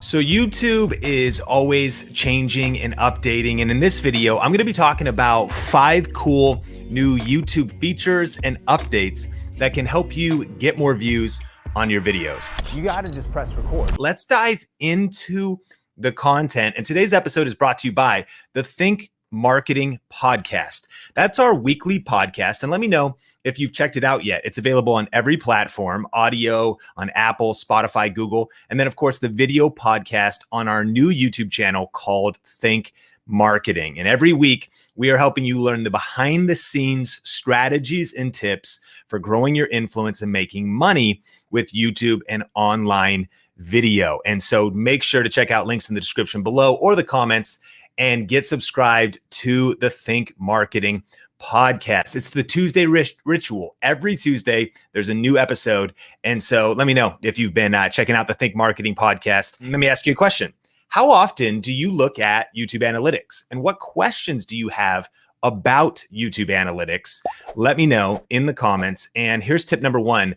So YouTube is always changing and updating. And in this video, I'm going to be talking about 5 cool new YouTube features and updates that can help you get more views on your videos. You got to just press record. Let's dive into the content. And today's episode is brought to you by the Think Marketing Podcast. That's our weekly podcast. And let me know if you've checked it out yet. It's available on every platform, audio on Apple, Spotify, Google, and then of course the video podcast on our new YouTube channel called Think Marketing. And every week we are helping you learn the behind the scenes strategies and tips for growing your influence and making money with YouTube and online video. And so make sure to check out links in the description below or the comments and get subscribed to the Think Marketing Podcast. It's the Tuesday ritual. Every Tuesday, there's a new episode. And so let me know if you've been checking out the Think Marketing Podcast. Let me ask you a question. How often do you look at YouTube analytics? And what questions do you have about YouTube analytics? Let me know in the comments. And here's tip number 1.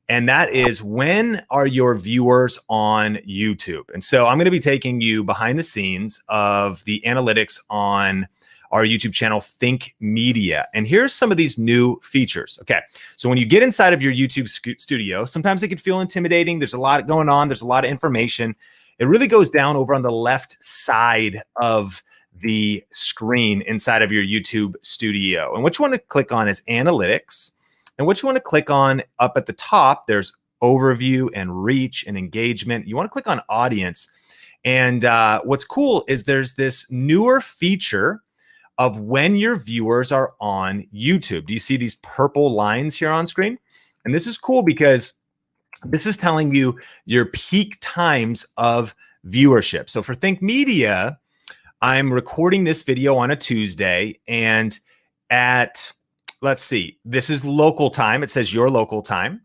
And that is, when are your viewers on YouTube? And so I'm going to be taking you behind the scenes of the analytics on our YouTube channel, Think Media. And here's some of these new features. Okay, so when you get inside of your YouTube studio, sometimes it can feel intimidating. There's a lot going on. There's a lot of information. It really goes down over on the left side of the screen inside of your YouTube studio. And what you want to click on is Analytics. And what you want to click on up at the top, there's overview and reach and engagement. You want to click on audience. And what's cool is there's this newer feature of when your viewers are on YouTube. Do you see these purple lines here on screen? And this is cool because this is telling you your peak times of viewership. So for Think Media, I'm recording this video on a Tuesday, and at let's see, this is local time. It says your local time.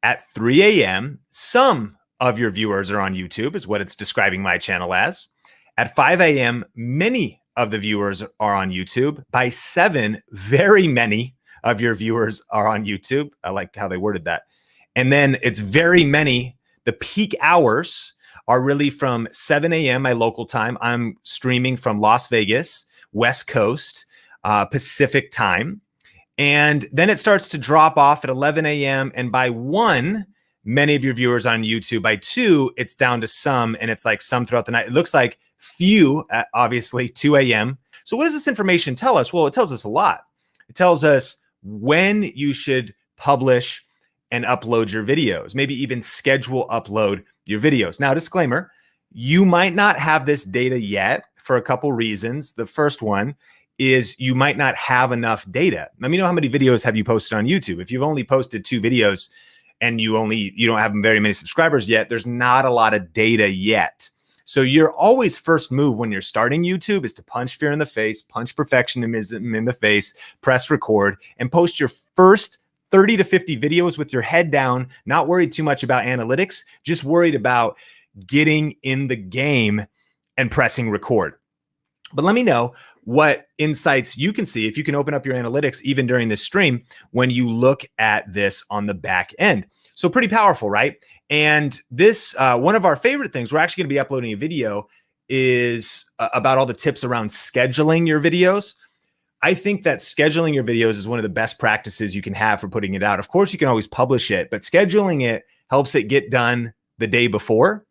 At 3 a.m., some of your viewers are on YouTube, is what it's describing my channel as. At 5 a.m., many of the viewers are on YouTube. By 7, very many of your viewers are on YouTube. I like how they worded that. And then it's very many. The peak hours are really from 7 a.m., my local time. I'm streaming from Las Vegas, West Coast, Pacific time. And then it starts to drop off at 11 a.m. And by 1, many of your viewers on YouTube. By 2, it's down to some, and it's like some throughout the night. It looks like few at obviously 2 a.m. So what does this information tell us? Well, it tells us a lot. It tells us when you should publish and upload your videos, maybe even schedule upload your videos. Now, disclaimer, you might not have this data yet for a couple reasons. The first one is you might not have enough data. Let me know how many videos have you posted on YouTube. If you've only posted 2 videos and you don't have very many subscribers yet, there's not a lot of data yet. So your always first move when you're starting YouTube is to punch fear in the face, punch perfectionism in the face, press record, and post your first 30 to 50 videos with your head down, not worried too much about analytics, just worried about getting in the game and pressing record. But let me know what insights you can see if you can open up your analytics even during this stream when you look at this on the back end. So pretty powerful, right? And this, one of our favorite things, we're actually going to be uploading a video, is about all the tips around scheduling your videos. I think that scheduling your videos is one of the best practices you can have for putting it out. Of course, you can always publish it, but scheduling it helps it get done the day before.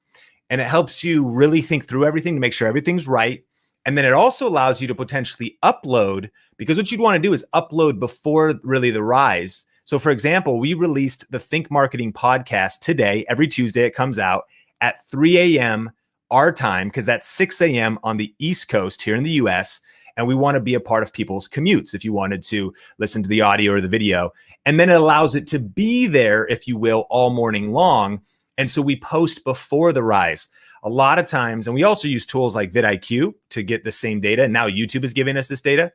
And it helps you really think through everything to make sure everything's right. And then it also allows you to potentially upload, because what you'd want to do is upload before really the rise. So for example, we released the Think Marketing Podcast today. Every Tuesday it comes out at 3 a.m. our time, because that's 6 a.m. on the East Coast here in the US. And we want to be a part of people's commutes if you wanted to listen to the audio or the video. And then it allows it to be there, if you will, all morning long. And so we post before the rise. A lot of times, and we also use tools like vidIQ to get the same data. And now YouTube is giving us this data.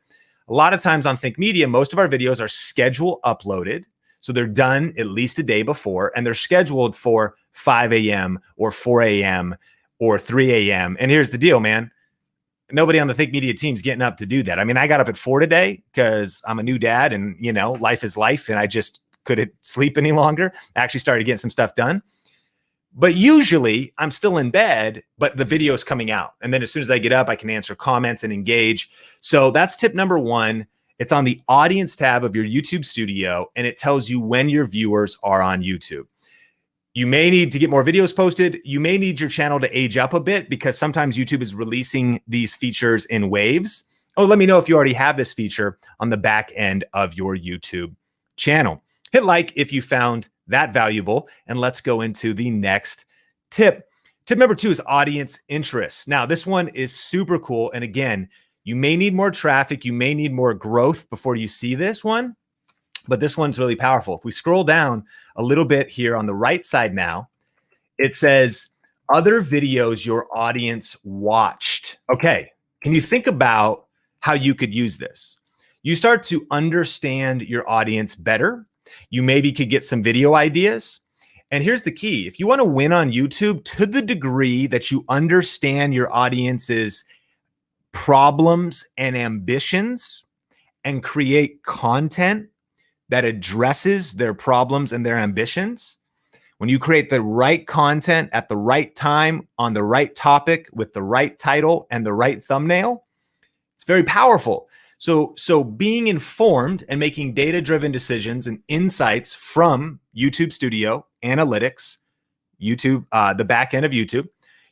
A lot of times on Think Media, most of our videos are schedule uploaded. So they're done at least a day before, and they're scheduled for 5 a.m. or 4 a.m. or 3 a.m. And here's the deal, man. Nobody on the Think Media team's getting up to do that. I mean, I got up at 4 today because I'm a new dad and, you know, life is life. And I just couldn't sleep any longer. I actually started getting some stuff done. But usually I'm still in bed, but the video is coming out. And then as soon as I get up, I can answer comments and engage. So that's tip number one. It's on the audience tab of your YouTube studio, and it tells you when your viewers are on YouTube. You may need to get more videos posted. You may need your channel to age up a bit because sometimes YouTube is releasing these features in waves. Oh, let me know if you already have this feature on the back end of your YouTube channel. Hit like if you found that valuable, and let's go into the next tip. Tip number 2 is audience interest. Now, this one is super cool. And again, you may need more traffic. You may need more growth before you see this one, but this one's really powerful. If we scroll down a little bit here on the right side now, it says other videos your audience watched. Okay, can you think about how you could use this? You start to understand your audience better. You maybe could get some video ideas. And here's the key. If you want to win on YouTube, to the degree that you understand your audience's problems and ambitions and create content that addresses their problems and their ambitions, when you create the right content at the right time on the right topic with the right title and the right thumbnail, it's very powerful. So being informed and making data-driven decisions and insights from YouTube Studio, analytics, YouTube, the back end of YouTube,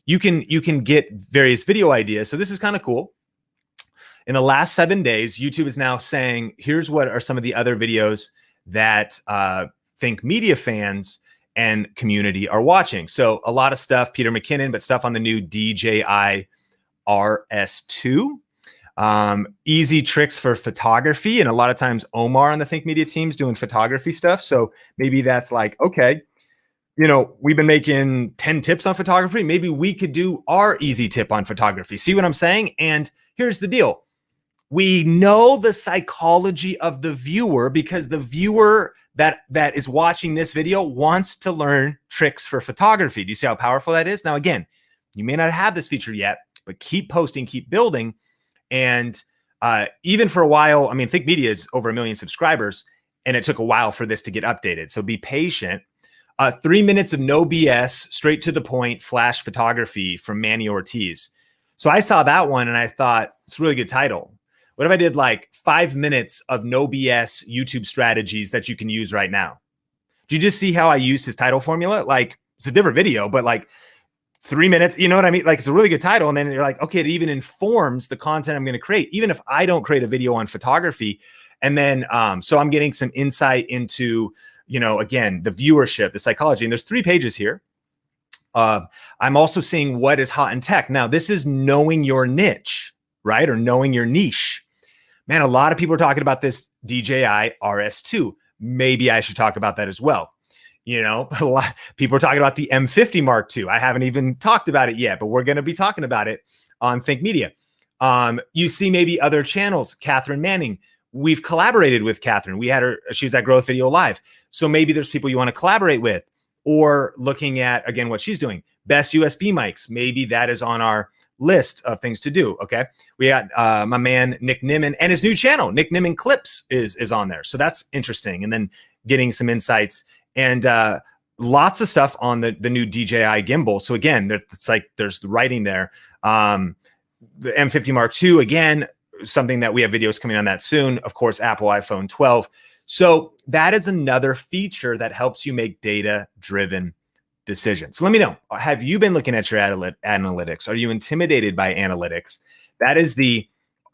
you can get various video ideas. So this is kind of cool. In the last 7 days, YouTube is now saying, here's what are some of the other videos that Think Media fans and community are watching. So a lot of stuff, Peter McKinnon, but stuff on the new DJI RS2. Easy tricks for photography. And a lot of times Omar on the Think Media team's doing photography stuff. So maybe that's like, okay, you know, we've been making 10 tips on photography. Maybe we could do our easy tip on photography. See what I'm saying? And here's the deal. We know the psychology of the viewer because the viewer that is watching this video wants to learn tricks for photography. Do you see how powerful that is? Now, again, you may not have this feature yet, but keep posting, keep building. And even for a while, I mean, Think Media is over 1 million subscribers, and it took a while for this to get updated. So be patient. 3 minutes of no BS, straight to the point, flash photography from Manny Ortiz. So I saw that one and I thought, it's a really good title. What if I did like 5 minutes of no BS YouTube strategies that you can use right now? Do you just see how I used his title formula? Like, it's a different video, but like 3 minutes, you know what I mean? Like, it's a really good title. And then you're like, okay, it even informs the content I'm going to create, even if I don't create a video on photography. And then, so I'm getting some insight into, you know, again, the viewership, the psychology, and there's 3 pages here. I'm also seeing what is hot in tech. Now, this is knowing your niche, right? Or knowing your niche. Man, a lot of people are talking about this DJI RS2. Maybe I should talk about that as well. You know, a lot people are talking about the M50 Mark II. I haven't even talked about it yet, but we're going to be talking about it on Think Media. You see maybe other channels, Catherine Manning. We've collaborated with Catherine. We had her, she was at Growth Video Live. So maybe there's people you want to collaborate with, or looking at, again, what she's doing. Best USB mics. Maybe that is on our list of things to do. Okay. We got my man, Nick Nimmin, and his new channel, Nick Nimmin Clips is on there. So that's interesting. And then getting some insights and lots of stuff on the new DJI gimbal. So again, it's like there's the writing there. The M50 Mark II, again, something that we have videos coming on that soon. Of course, Apple iPhone 12. So that is another feature that helps you make data-driven decisions. So let me know, have you been looking at your analytics? Are you intimidated by analytics? That is the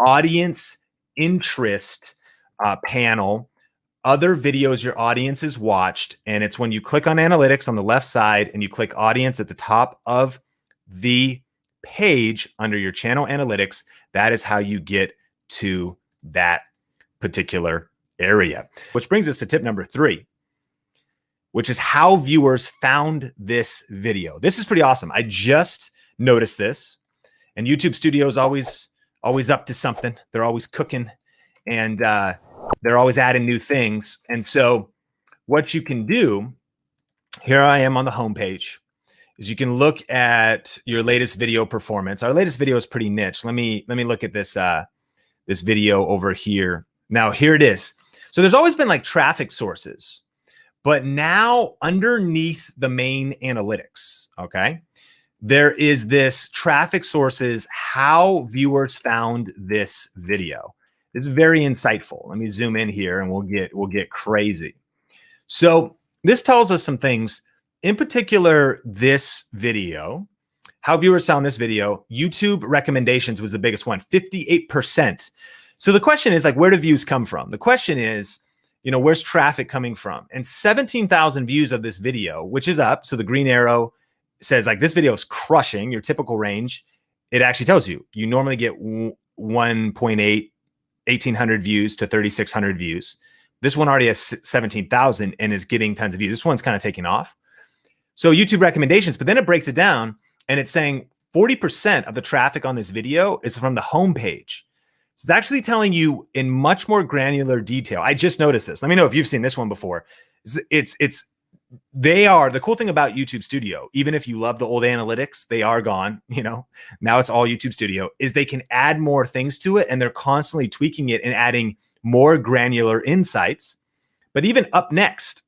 audience interest panel, other videos your audience has watched. And it's when you click on analytics on the left side and you click audience at the top of the page under your channel analytics, that is how you get to that particular area. Which brings us to tip number 3, which is how viewers found this video. This is pretty awesome. I just noticed this, and YouTube Studio is always up to something. They're always cooking, and they're always adding new things. And so what you can do, here I am on the homepage, is you can look at your latest video performance. Our latest video is pretty niche. Let me look at this this video over here. Now here it is. So there's always been like traffic sources, But now underneath the main analytics, okay, there is this traffic sources, how viewers found this video. It's very insightful. Let me zoom in here and we'll get crazy. So this tells us some things. In particular, this video, how viewers found this video, YouTube recommendations was the biggest one, 58%. So the question is like, where do views come from? The question is, you know, where's traffic coming from? And 17,000 views of this video, which is up. So the green arrow says like this video is crushing your typical range. It actually tells you, you normally get 1.8, 1,800 views to 3,600 views. This one already has 17,000 and is getting tons of views. This one's kind of taking off. So YouTube recommendations, but then it breaks it down and it's saying 40% of the traffic on this video is from the homepage. So it's actually telling you in much more granular detail. I just noticed this. Let me know if you've seen this one before. The cool thing about YouTube Studio, even if you love the old analytics, they are gone, you know, now it's all YouTube Studio, is they can add more things to it and they're constantly tweaking it and adding more granular insights. But even up next,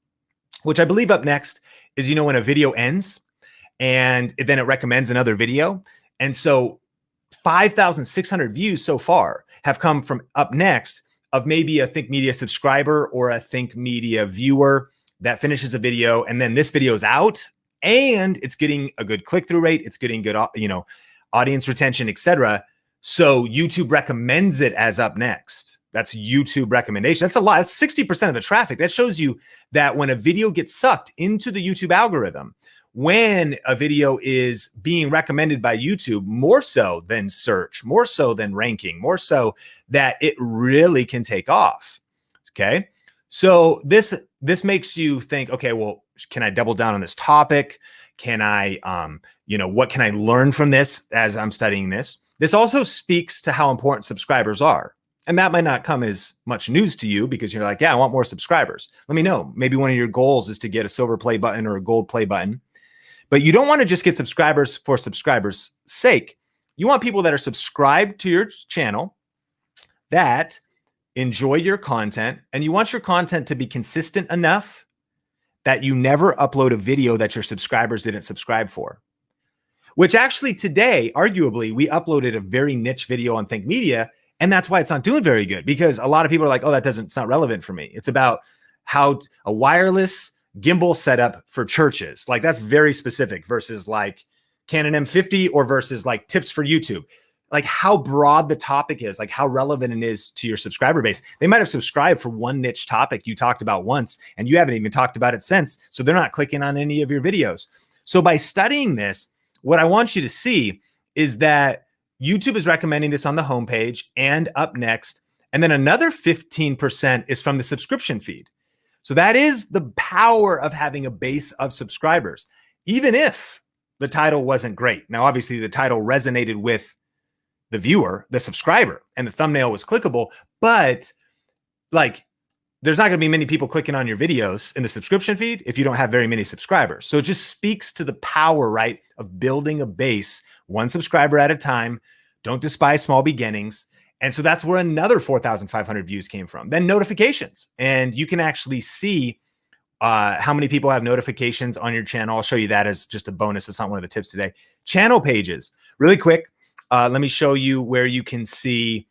which I believe up next is, you know, when a video ends and then it recommends another video. And so 5,600 views so far have come from up next of maybe a Think Media subscriber or a Think Media viewer that finishes a video. And then this video is out and it's getting a good click-through rate. It's getting good, you know, audience retention, etc. So YouTube recommends it as up next. That's YouTube recommendation. That's a lot. That's 60% of the traffic. That shows you that when a video gets sucked into the YouTube algorithm, when a video is being recommended by YouTube, more so than search, more so than ranking, more so that it really can take off. Okay. So this makes you think, okay, well, can I double down on this topic? Can I, you know, what can I learn from this as I'm studying this? This also speaks to how important subscribers are. And that might not come as much news to you because you're like, yeah, I want more subscribers. Let me know. Maybe one of your goals is to get a silver play button or a gold play button. But you don't want to just get subscribers for subscribers' sake. You want people that are subscribed to your channel, that enjoy your content, and you want your content to be consistent enough that you never upload a video that your subscribers didn't subscribe for. Which actually today, arguably, we uploaded a very niche video on Think Media, and that's why it's not doing very good, because a lot of people are like, oh, it's not relevant for me. It's about how a wireless gimbal setup for churches. Like that's very specific versus like Canon M50 or versus like tips for YouTube. Like how broad the topic is, like how relevant it is to your subscriber base. They might have subscribed for one niche topic you talked about once and you haven't even talked about it since. So they're not clicking on any of your videos. So by studying this, what I want you to see is that YouTube is recommending this on the homepage and up next. And then another 15% is from the subscription feed. So that is the power of having a base of subscribers, even if the title wasn't great. Now, obviously the title resonated with the viewer, the subscriber, and the thumbnail was clickable, but like there's not going to be many people clicking on your videos in the subscription feed if you don't have very many subscribers. So it just speaks to the power, right, of building a base, one subscriber at a time. Don't despise small beginnings. And so that's where another 4,500 views came from. Then notifications. And you can actually see how many people have notifications on your channel. I'll show you that as just a bonus. It's not one of the tips today. Channel pages. Really quick, let me show you where you can see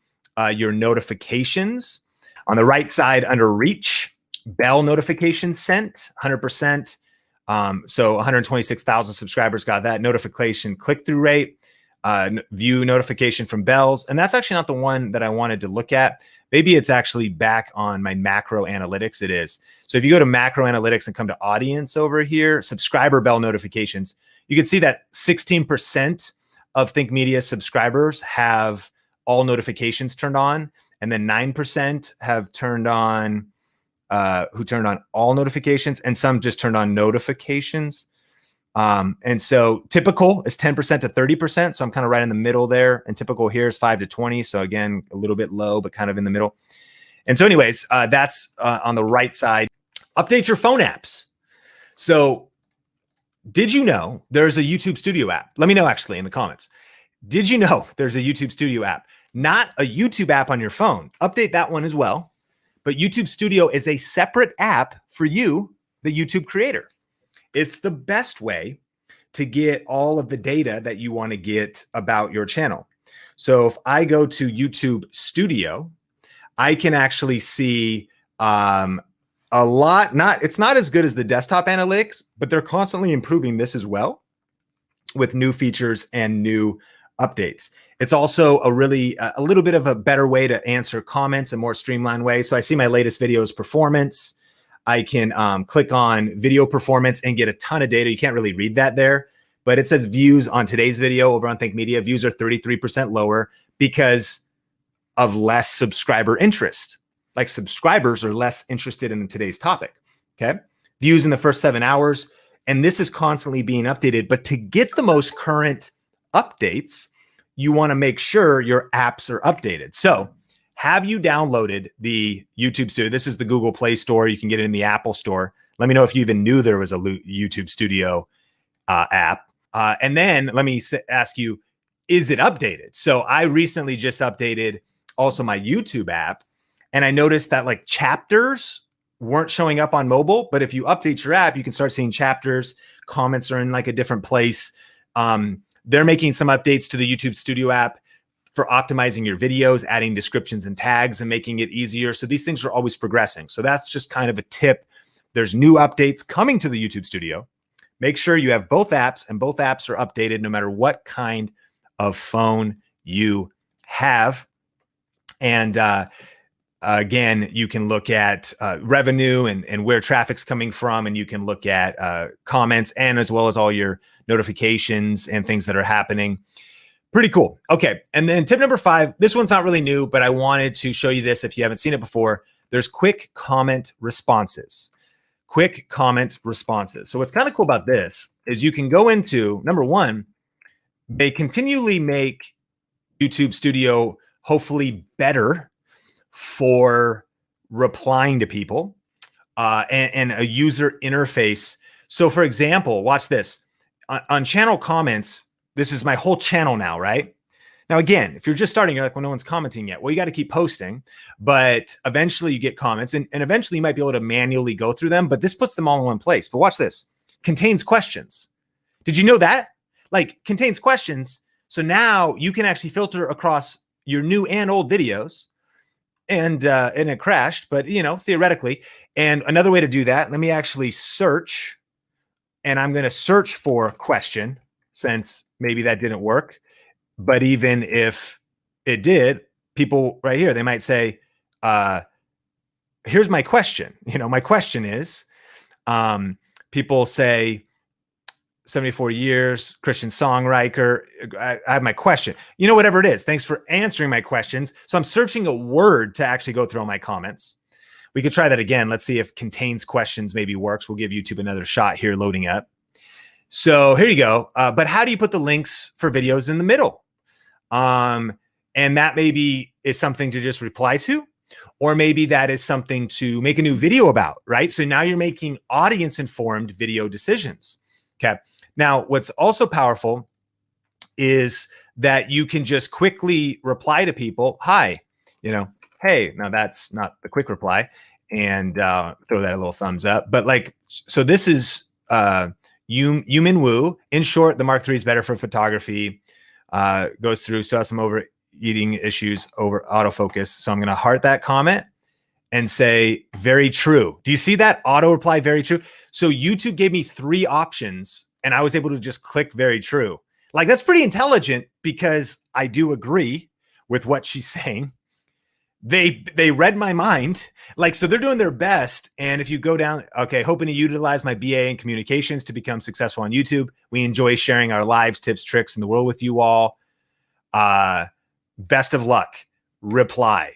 your notifications. On the right side under reach, bell notification sent, 100%. So 126,000 subscribers got that. Notification click-through rate, view notification from bells. And that's actually not the one that I wanted to look at. Maybe it's actually back on my macro analytics. It is. So if you go to macro analytics and come to audience over here, subscriber bell notifications, you can see that 16% of Think Media subscribers have all notifications turned on. And then 9% have turned on, who turned on all notifications, and some just turned on notifications. And so typical is 10% to 30%. So I'm kind of right in the middle there. And typical here is 5 to 20. So again, a little bit low, but kind of in the middle. And so anyways, that's on the right side. Update your phone apps. So did you know there's a YouTube Studio app? Let me know actually in the comments. Did you know there's a YouTube Studio app? Not a YouTube app on your phone. Update that one as well. But YouTube Studio is a separate app for you the YouTube creator. It's the best way to get all of the data that you want to get about your channel. So if I go to YouTube Studio, I can actually see a lot. It's not as good as the desktop analytics, but they're constantly improving this as well with new features and new updates. It's also a little bit of a better way to answer comments, a more streamlined way. So I see my latest videos performance. I can click on video performance and get a ton of data. You can't really read that there, but it says views on today's video over on Think Media. Views are 33% lower because of less subscriber interest. Like subscribers are less interested in today's topic. Okay. Views in the first 7 hours. And this is constantly being updated. But to get the most current updates, you want to make sure your apps are updated. So have you downloaded the YouTube Studio? This is the Google Play Store. You can get it in the Apple Store. Let me know if you even knew there was a YouTube Studio app. And then let me ask you, is it updated? So I recently just updated also my YouTube app, and I noticed that like chapters weren't showing up on mobile, but if you update your app, you can start seeing chapters. Comments are in like a different place. They're making some updates to the YouTube Studio app for optimizing your videos, adding descriptions and tags and making it easier. So these things are always progressing. So that's just kind of a tip. There's new updates coming to the YouTube Studio. Make sure you have both apps, and both apps are updated no matter what kind of phone you have. And again, you can look at revenue and where traffic's coming from, and you can look at comments, and as well as all your notifications and things that are happening. Pretty cool. Okay. And then tip number 5, this one's not really new, but I wanted to show you this if you haven't seen it before. There's quick comment responses. Quick comment responses. So what's kind of cool about this is you can go into, number 1, they continually make YouTube Studio hopefully better for replying to people and a user interface. So for example, watch this. On channel comments, this is my whole channel now, right? Now, again, if you're just starting, you're like, well, no one's commenting yet. Well, you got to keep posting, but eventually you get comments, and eventually you might be able to manually go through them, but this puts them all in one place. But watch this. Contains questions. Did you know that? Like, contains questions. So now you can actually filter across your new and old videos, and it crashed, but theoretically. And another way to do that, let me actually search, and I'm going to search for question, since maybe that didn't work. But even if it did, people right here, they might say, here's my question. My question is, people say 74 years, Christian songwriter. I have my question. Whatever it is. Thanks for answering my questions. So I'm searching a word to actually go through all my comments. We could try that again. Let's see if contains questions maybe works. We'll give YouTube another shot here loading up. So here you go. But how do you put the links for videos in the middle? And that maybe is something to just reply to, or maybe that is something to make a new video about, right? So now you're making audience-informed video decisions. Okay. Now, what's also powerful is that you can just quickly reply to people. Hi, hey, now that's not the quick reply, and throw that a little thumbs up. But like, so this is Yumin Wu. In short, the Mark III is better for photography. Goes through, still has some overeating issues, over autofocus. So I'm going to heart that comment and say, very true. Do you see that auto reply? Very true. So YouTube gave me 3 options, and I was able to just click very true. Like, that's pretty intelligent, because I do agree with what she's saying. They read my mind. Like, so they're doing their best. And if you go down, okay, hoping to utilize my BA in communications to become successful on YouTube. We enjoy sharing our lives, tips, tricks in the world with you all. Best of luck. Reply.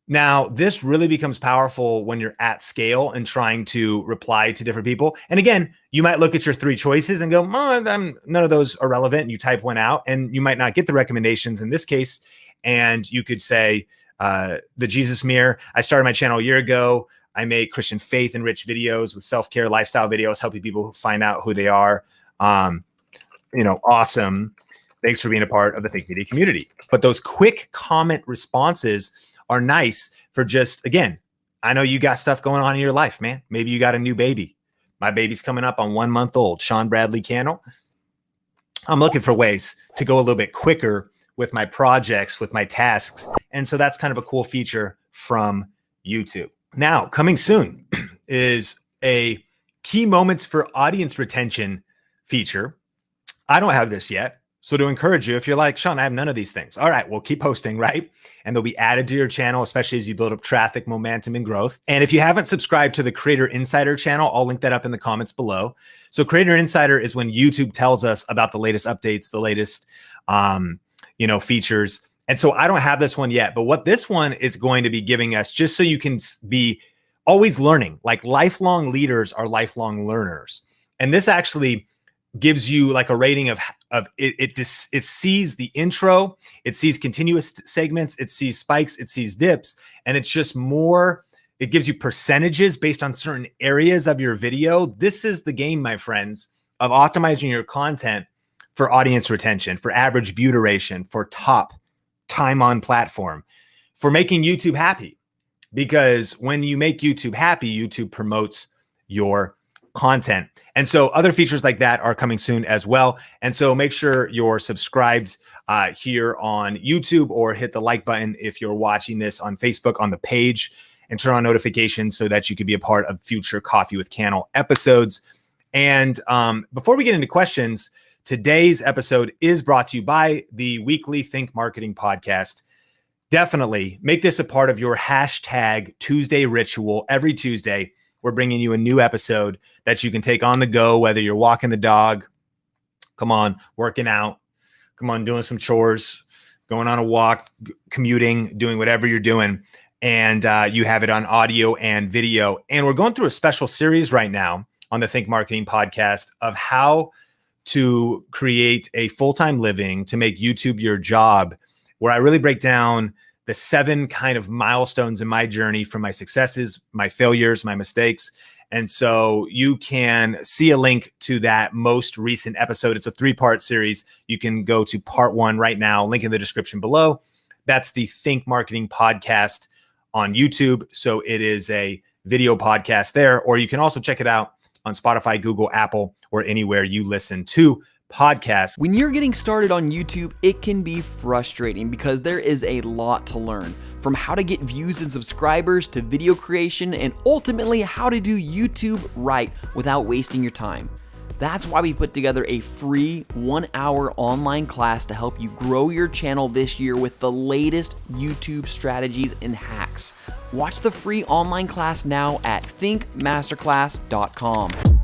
Now, this really becomes powerful when you're at scale and trying to reply to different people. And again, you might look at your 3 choices and go, none of those are relevant. And you type one out, and you might not get the recommendations in this case. And you could say, the Jesus Mirror. I started my channel a year ago. I make Christian faith enriched videos with self-care lifestyle videos, helping people find out who they are. Awesome. Thanks for being a part of the Think Media community. But those quick comment responses are nice for just, again, I know you got stuff going on in your life, man. Maybe you got a new baby. My baby's coming up on 1 month old, Sean Bradley Cannell. I'm looking for ways to go a little bit quicker with my projects, with my tasks. And so that's kind of a cool feature from YouTube. Now, coming soon is a key moments for audience retention feature. I don't have this yet. So to encourage you, if you're like, Sean, I have none of these things. All right, well, keep posting, right? And they'll be added to your channel, especially as you build up traffic, momentum, and growth. And if you haven't subscribed to the Creator Insider channel, I'll link that up in the comments below. So Creator Insider is when YouTube tells us about the latest updates, the latest, features. And so I don't have this one yet, but what this one is going to be giving us, just so you can be always learning, like lifelong leaders are lifelong learners. And this actually gives you like a rating of it sees the intro, it sees continuous segments, it sees spikes, it sees dips, and it's just more, it gives you percentages based on certain areas of your video. This is the game, my friends, of optimizing your content for audience retention, for average view duration, for top time on platform, for making YouTube happy. Because when you make YouTube happy, YouTube promotes your content. And so other features like that are coming soon as well. And so make sure you're subscribed here on YouTube, or hit the like button if you're watching this on Facebook on the page, and turn on notifications so that you can be a part of future Coffee with Cannell episodes. And before we get into questions, today's episode is brought to you by the weekly Think Marketing podcast. Definitely make this a part of your hashtag Tuesday ritual. Every Tuesday, we're bringing you a new episode that you can take on the go, whether you're walking the dog, come on, working out, come on, doing some chores, going on a walk, commuting, doing whatever you're doing. And you have it on audio and video. And we're going through a special series right now on the Think Marketing podcast of how to create a full-time living, to make YouTube your job, where I really break down the 7 kind of milestones in my journey, from my successes, my failures, my mistakes. And so you can see a link to that most recent episode. It's a 3-part series. You can go to part 1 right now, link in the description below. That's the Think Marketing podcast on YouTube. So it is a video podcast there, or you can also check it out on Spotify, Google, Apple, or anywhere you listen to podcasts. When you're getting started on YouTube, it can be frustrating because there is a lot to learn, from how to get views and subscribers to video creation, and ultimately how to do YouTube right without wasting your time. That's why we put together a free 1-hour online class to help you grow your channel this year with the latest YouTube strategies and hacks. Watch the free online class now at thinkmasterclass.com.